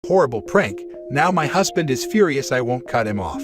horrible prank. Now my husband is furious I won't cut him off.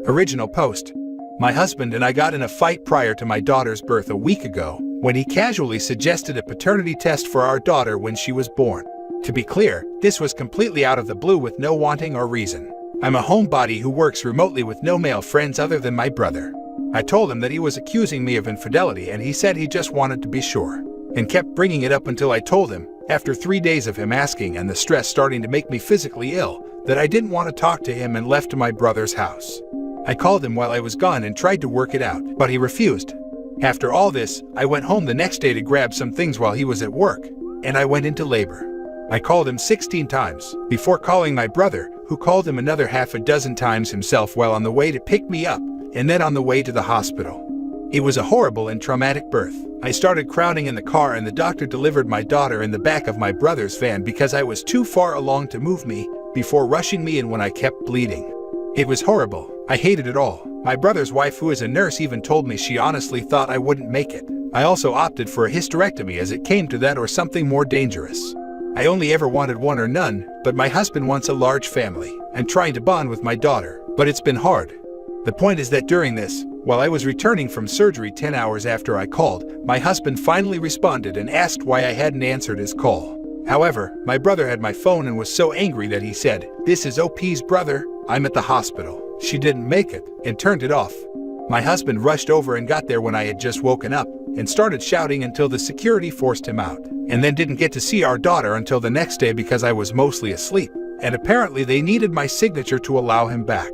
Original post. My husband and I got in a fight prior to my daughter's birth a week ago when he casually suggested a paternity test for our daughter when she was born. To be clear, this was completely out of the blue with no wanting or reason. I'm a homebody who works remotely with no male friends other than my brother. I told him that he was accusing me of infidelity and he said he just wanted to be sure, and kept bringing it up until I told him, after 3 days of him asking and the stress starting to make me physically ill, that I didn't want to talk to him and left to my brother's house. I called him while I was gone and tried to work it out, but he refused. After all this, I went home the next day to grab some things while he was at work, and I went into labor. I called him 16 times, before calling my brother, who called him another half a dozen times himself while on the way to pick me up, and then on the way to the hospital. It was a horrible and traumatic birth. I started crowding in the car and the doctor delivered my daughter in the back of my brother's van because I was too far along to move me, before rushing me in when I kept bleeding. It was horrible. I hated it all. My brother's wife, who is a nurse, even told me she honestly thought I wouldn't make it. I also opted for a hysterectomy as it came to that or something more dangerous. I only ever wanted one or none, but my husband wants a large family. I'm trying to bond with my daughter, but it's been hard. The point is that during this, while I was returning from surgery 10 hours after I called, my husband finally responded and asked why I hadn't answered his call. However, my brother had my phone and was so angry that he said, "This is OP's brother, I'm at the hospital. She didn't make it," and turned it off. My husband rushed over and got there when I had just woken up, and started shouting until the security forced him out, and then didn't get to see our daughter until the next day because I was mostly asleep, and apparently they needed my signature to allow him back.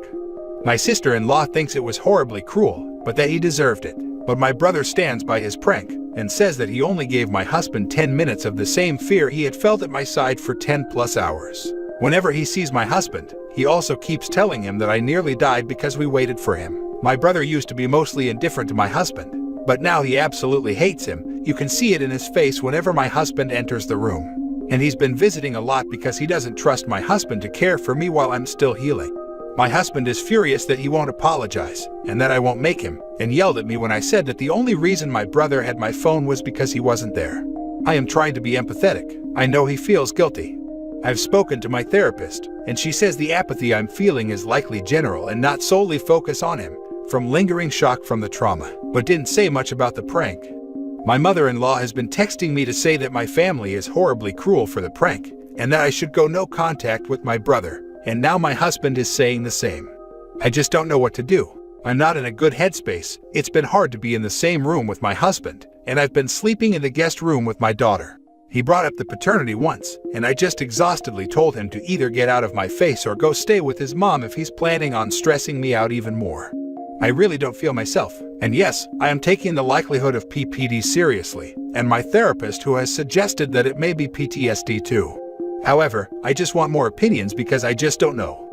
My sister-in-law thinks it was horribly cruel, but that he deserved it. But my brother stands by his prank, and says that he only gave my husband 10 minutes of the same fear he had felt at my side for 10+ hours. Whenever he sees my husband, he also keeps telling him that I nearly died because we waited for him. My brother used to be mostly indifferent to my husband, but now he absolutely hates him. You can see it in his face whenever my husband enters the room. And he's been visiting a lot because he doesn't trust my husband to care for me while I'm still healing. My husband is furious that he won't apologize, and that I won't make him, and yelled at me when I said that the only reason my brother had my phone was because he wasn't there. I am trying to be empathetic. I know he feels guilty. I've spoken to my therapist, and she says the apathy I'm feeling is likely general and not solely focus on him, from lingering shock from the trauma, but didn't say much about the prank. My mother-in-law has been texting me to say that my family is horribly cruel for the prank, and that I should go no contact with my brother. And now my husband is saying the same. I just don't know what to do. I'm not in a good headspace. It's been hard to be in the same room with my husband, and I've been sleeping in the guest room with my daughter. He brought up the paternity once, and I just exhaustedly told him to either get out of my face or go stay with his mom if he's planning on stressing me out even more. I really don't feel myself. And yes, I am taking the likelihood of PPD seriously, and my therapist who has suggested that it may be PTSD too. However, I just want more opinions because I just don't know.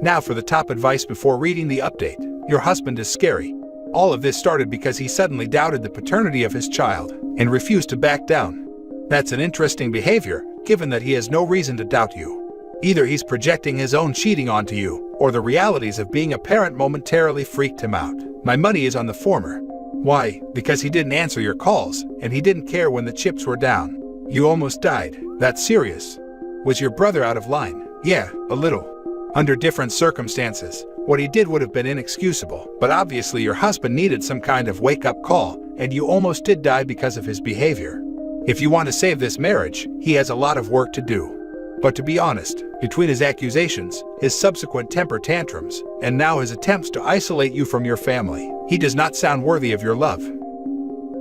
Now for the top advice before reading the update. Your husband is scary. All of this started because he suddenly doubted the paternity of his child and refused to back down. That's an interesting behavior, given that he has no reason to doubt you. Either he's projecting his own cheating onto you, or the realities of being a parent momentarily freaked him out. My money is on the former. Why? Because he didn't answer your calls, and he didn't care when the chips were down. You almost died. That's serious. Was your brother out of line? Yeah, a little. Under different circumstances, what he did would have been inexcusable, but obviously your husband needed some kind of wake-up call, and you almost did die because of his behavior. If you want to save this marriage, he has a lot of work to do. But to be honest, between his accusations, his subsequent temper tantrums, and now his attempts to isolate you from your family, he does not sound worthy of your love.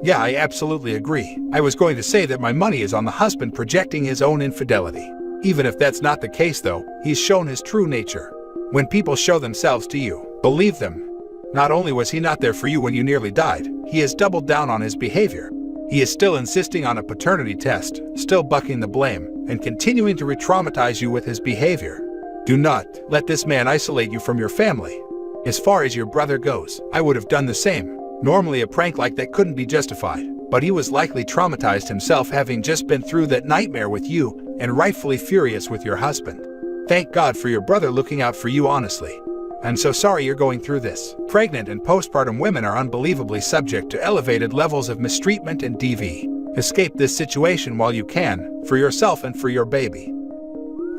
Yeah, I absolutely agree. I was going to say that my money is on the husband projecting his own infidelity. Even if that's not the case though, he's shown his true nature. When people show themselves to you, believe them. Not only was he not there for you when you nearly died, he has doubled down on his behavior. He is still insisting on a paternity test, still bucking the blame, and continuing to re-traumatize you with his behavior. Do not let this man isolate you from your family. As far as your brother goes, I would have done the same. Normally a prank like that couldn't be justified, but he was likely traumatized himself having just been through that nightmare with you, and rightfully furious with your husband. Thank God for your brother looking out for you honestly. I'm so sorry you're going through this. Pregnant and postpartum women are unbelievably subject to elevated levels of mistreatment and DV. Escape this situation while you can, for yourself and for your baby.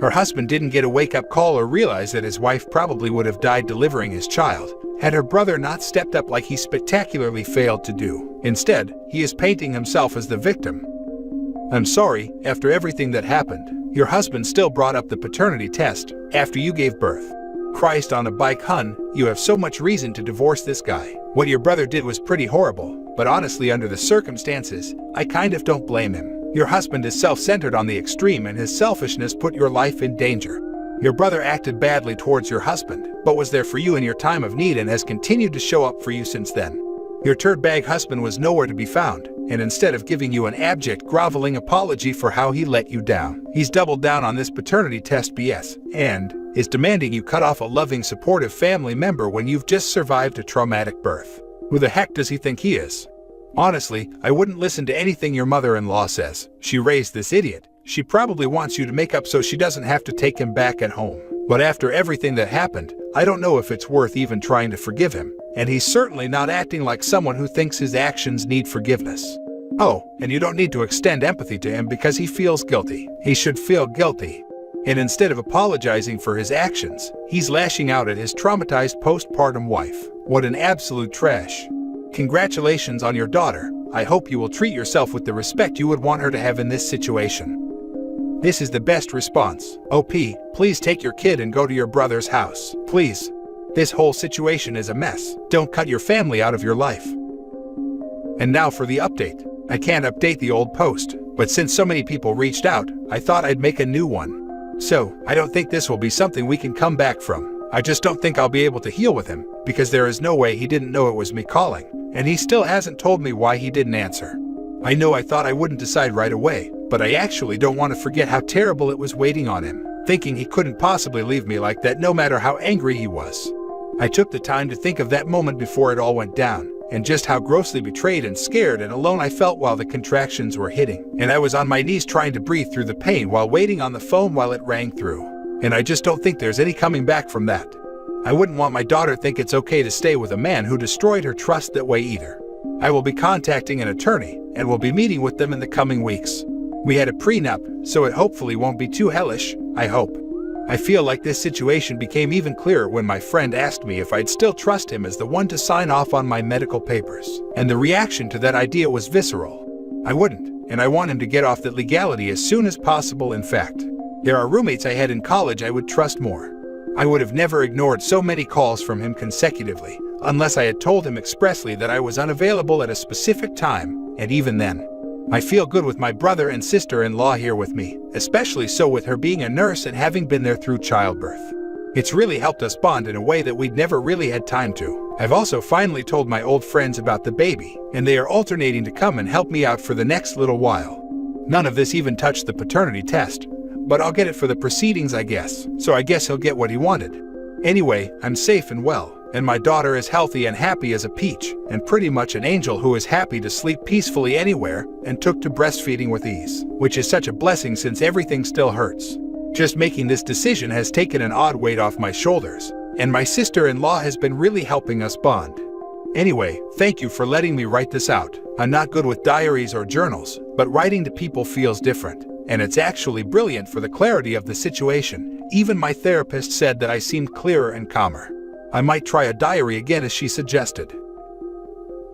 Her husband didn't get a wake-up call or realize that his wife probably would have died delivering his child had her brother not stepped up like he spectacularly failed to do. Instead, he is painting himself as the victim. I'm sorry, after everything that happened, your husband still brought up the paternity test after you gave birth. Christ on a bike, hun, you have so much reason to divorce this guy. What your brother did was pretty horrible, but honestly, under the circumstances, I kind of don't blame him. Your husband is self-centered on the extreme and his selfishness put your life in danger. Your brother acted badly towards your husband, but was there for you in your time of need and has continued to show up for you since then. Your turd-bag husband was nowhere to be found, and instead of giving you an abject, groveling apology for how he let you down, he's doubled down on this paternity test BS and is demanding you cut off a loving, supportive family member when you've just survived a traumatic birth. Who the heck does he think he is? Honestly, I wouldn't listen to anything your mother-in-law says. She raised this idiot. She probably wants you to make up so she doesn't have to take him back at home. But after everything that happened, I don't know if it's worth even trying to forgive him. And he's certainly not acting like someone who thinks his actions need forgiveness. Oh, and you don't need to extend empathy to him because he feels guilty. He should feel guilty. And instead of apologizing for his actions, he's lashing out at his traumatized postpartum wife. What an absolute trash. Congratulations on your daughter. I hope you will treat yourself with the respect you would want her to have in this situation. This is the best response. OP, please take your kid and go to your brother's house. Please. This whole situation is a mess. Don't cut your family out of your life. And now for the update. I can't update the old post, but since so many people reached out, I thought I'd make a new one. So, I don't think this will be something we can come back from. I just don't think I'll be able to heal with him, because there is no way he didn't know it was me calling, and he still hasn't told me why he didn't answer. I know I thought I wouldn't decide right away, but I actually don't want to forget how terrible it was waiting on him, thinking he couldn't possibly leave me like that no matter how angry he was. I took the time to think of that moment before it all went down, and just how grossly betrayed and scared and alone I felt while the contractions were hitting, and I was on my knees trying to breathe through the pain while waiting on the phone while it rang through. And I just don't think there's any coming back from that. I wouldn't want my daughter to think it's okay to stay with a man who destroyed her trust that way either. I will be contacting an attorney, and will be meeting with them in the coming weeks. We had a prenup, so it hopefully won't be too hellish, I hope. I feel like this situation became even clearer when my friend asked me if I'd still trust him as the one to sign off on my medical papers, and the reaction to that idea was visceral. I wouldn't, and I want him to get off that legality as soon as possible. In fact, there are roommates I had in college I would trust more. I would have never ignored so many calls from him consecutively, unless I had told him expressly that I was unavailable at a specific time, and even then. I feel good with my brother and sister-in-law here with me, especially so with her being a nurse and having been there through childbirth. It's really helped us bond in a way that we'd never really had time to. I've also finally told my old friends about the baby, and they are alternating to come and help me out for the next little while. None of this even touched the paternity test, but I'll get it for the proceedings, I guess, so I guess he'll get what he wanted. Anyway, I'm safe and well, and my daughter is healthy and happy as a peach, and pretty much an angel who is happy to sleep peacefully anywhere and took to breastfeeding with ease, which is such a blessing since everything still hurts. Just making this decision has taken an odd weight off my shoulders, and my sister-in-law has been really helping us bond. Anyway, thank you for letting me write this out. I'm not good with diaries or journals, but writing to people feels different, and it's actually brilliant for the clarity of the situation. Even my therapist said that I seemed clearer and calmer. I might try a diary again as she suggested.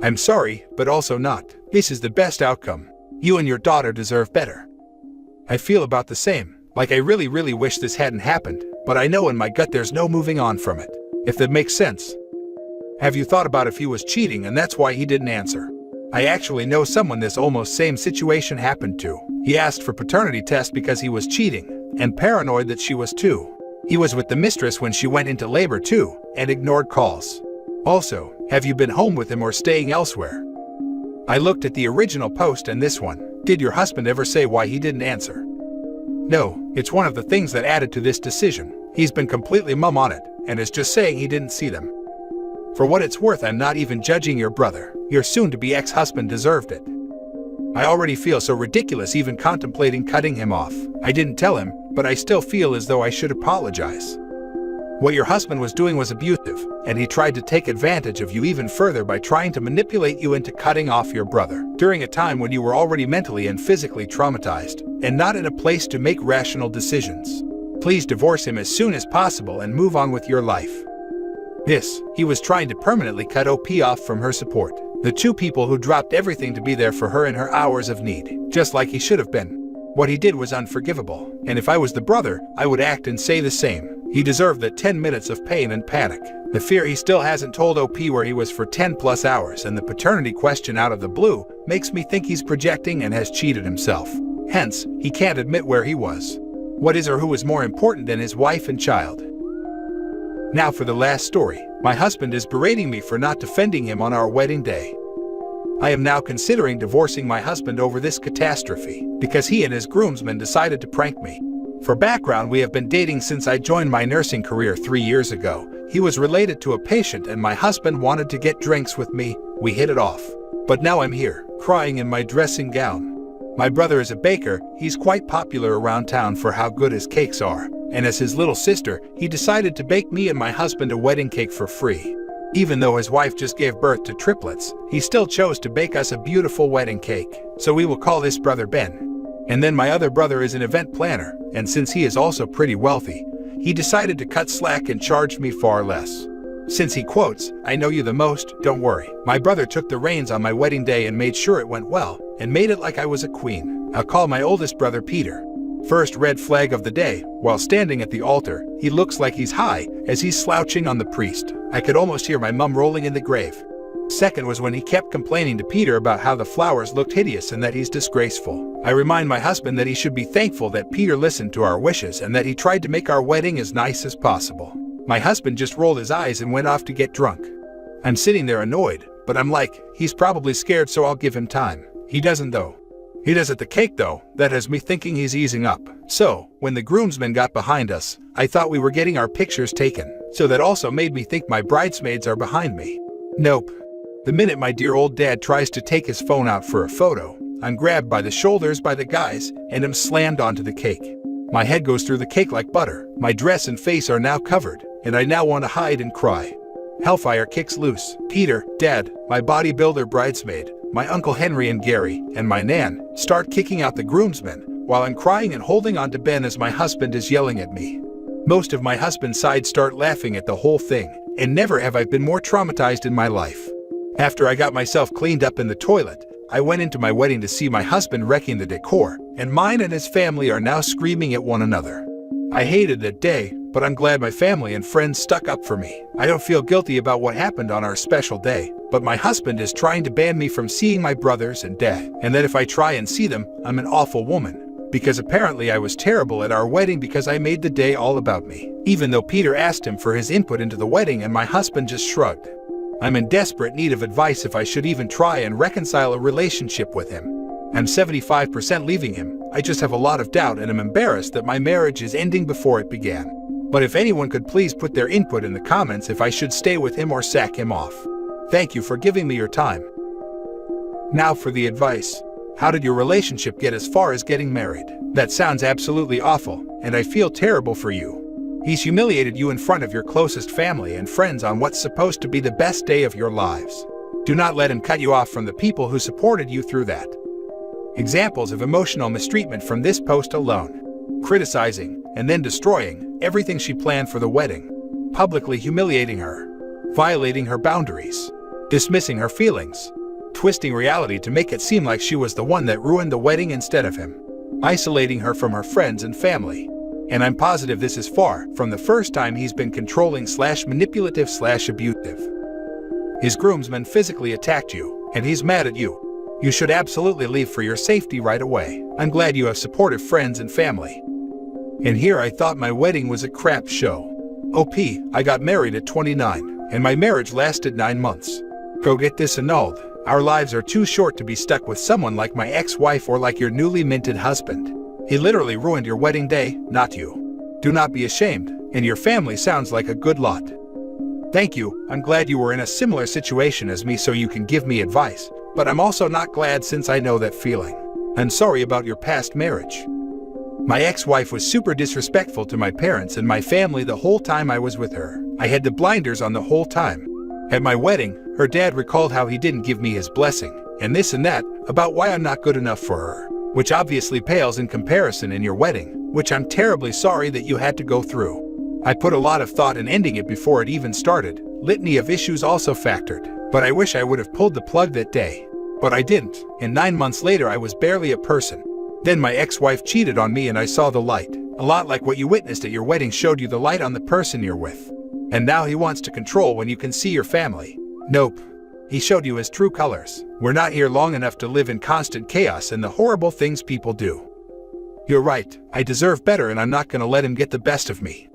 I'm sorry, but also not. This is the best outcome. You and your daughter deserve better. I feel about the same, like I really wish this hadn't happened, but I know in my gut there's no moving on from it, if that makes sense. Have you thought about if he was cheating and that's why he didn't answer? I actually know someone this almost same situation happened to. He asked for paternity test because he was cheating, and paranoid that she was too. He was with the mistress when she went into labor too, and ignored calls. Also, have you been home with him or staying elsewhere? I looked at the original post and this one. Did your husband ever say why he didn't answer? No, it's one of the things that added to this decision. He's been completely mum on it, and is just saying he didn't see them. For what it's worth, I'm not even judging your brother. Your soon-to-be ex-husband deserved it. I already feel so ridiculous even contemplating cutting him off. I didn't tell him, but I still feel as though I should apologize. What your husband was doing was abusive, and he tried to take advantage of you even further by trying to manipulate you into cutting off your brother during a time when you were already mentally and physically traumatized, and not in a place to make rational decisions. Please divorce him as soon as possible and move on with your life. He was trying to permanently cut OP off from her support. The two people who dropped everything to be there for her in her hours of need, just like he should have been. What he did was unforgivable, and if I was the brother, I would act and say the same. He deserved the 10 minutes of pain and panic. The fear he still hasn't told OP where he was for 10 plus hours, and the paternity question out of the blue makes me think he's projecting and has cheated himself. Hence, he can't admit where he was. What is or who is more important than his wife and child? Now for the last story. My husband is berating me for not defending him on our wedding day. I am now considering divorcing my husband over this catastrophe because he and his groomsmen decided to prank me. For background, we have been dating since I joined my nursing career 3 years ago. He was related to a patient and my husband wanted to get drinks with me. We hit it off. But now I'm here, crying in my dressing gown. My brother is a baker. He's quite popular around town for how good his cakes are. And as his little sister, he decided to bake me and my husband a wedding cake for free. Even though his wife just gave birth to triplets, he still chose to bake us a beautiful wedding cake. So we will call this brother Ben. And then my other brother is an event planner, and since he is also pretty wealthy, he decided to cut slack and charge me far less. Since he quotes, "I know you the most, don't worry." My brother took the reins on my wedding day and made sure it went well, and made it like I was a queen. I'll call my oldest brother Peter. First red flag of the day, while standing at the altar, he looks like he's high as he's slouching on the priest. I could almost hear my mum rolling in the grave. Second was when he kept complaining to Peter about how the flowers looked hideous and that he's disgraceful. I remind my husband that he should be thankful that Peter listened to our wishes and that he tried to make our wedding as nice as possible. My husband just rolled his eyes and went off to get drunk. I'm sitting there annoyed, but I'm like, he's probably scared, so I'll give him time. He doesn't though. He does at the cake though. That has me thinking he's easing up. So, when the groomsmen got behind us, I thought we were getting our pictures taken. So that also made me think my bridesmaids are behind me. Nope. The minute my dear old dad tries to take his phone out for a photo, I'm grabbed by the shoulders by the guys and am slammed onto the cake. My head goes through the cake like butter. My dress and face are now covered, and I now want to hide and cry. Hellfire kicks loose. Peter, Dad, my bodybuilder bridesmaid, my Uncle Henry and Gary, and my Nan start kicking out the groomsmen, while I'm crying and holding on to Ben as my husband is yelling at me. Most of my husband's side start laughing at the whole thing, and never have I been more traumatized in my life. After I got myself cleaned up in the toilet, I went into my wedding to see my husband wrecking the decor, and mine and his family are now screaming at one another. I hated that day, but I'm glad my family and friends stuck up for me. I don't feel guilty about what happened on our special day, but my husband is trying to ban me from seeing my brothers and dad, and that if I try and see them, I'm an awful woman. Because apparently I was terrible at our wedding because I made the day all about me. Even though Peter asked him for his input into the wedding and my husband just shrugged. I'm in desperate need of advice if I should even try and reconcile a relationship with him. I'm 75% leaving him. I just have a lot of doubt and am embarrassed that my marriage is ending before it began. But if anyone could please put their input in the comments if I should stay with him or sack him off. Thank you for giving me your time. Now for the advice. How did your relationship get as far as getting married? That sounds absolutely awful, and I feel terrible for you. He's humiliated you in front of your closest family and friends on what's supposed to be the best day of your lives. Do not let him cut you off from the people who supported you through that. Examples of emotional mistreatment from this post alone. Criticizing, and then destroying, everything she planned for the wedding. Publicly humiliating her. Violating her boundaries. Dismissing her feelings. Twisting reality to make it seem like she was the one that ruined the wedding instead of him. Isolating her from her friends and family. And I'm positive this is far from the first time he's been controlling / manipulative / abusive. His groomsmen physically attacked you, and he's mad at you. You should absolutely leave for your safety right away. I'm glad you have supportive friends and family. And here I thought my wedding was a crap show. OP, I got married at 29, and my marriage lasted 9 months. Go get this annulled. Our lives are too short to be stuck with someone like my ex-wife or like your newly minted husband. He literally ruined your wedding day, not you. Do not be ashamed, and your family sounds like a good lot. Thank you. I'm glad you were in a similar situation as me so you can give me advice, but I'm also not glad since I know that feeling. I'm sorry about your past marriage. My ex-wife was super disrespectful to my parents and my family the whole time I was with her. I had the blinders on the whole time. At my wedding, her dad recalled how he didn't give me his blessing, and this and that, about why I'm not good enough for her. Which obviously pales in comparison in your wedding. which I'm terribly sorry that you had to go through. I put a lot of thought in ending it before it even started. Litany of issues also factored, but I wish I would have pulled the plug that day. But I didn't, and 9 months later I was barely a person. Then my ex-wife cheated on me and I saw the light. A lot like what you witnessed at your wedding showed you the light on the person you're with. And now he wants to control when you can see your family. Nope. He showed you his true colors. We're not here long enough to live in constant chaos and the horrible things people do. You're right, I deserve better and I'm not gonna let him get the best of me.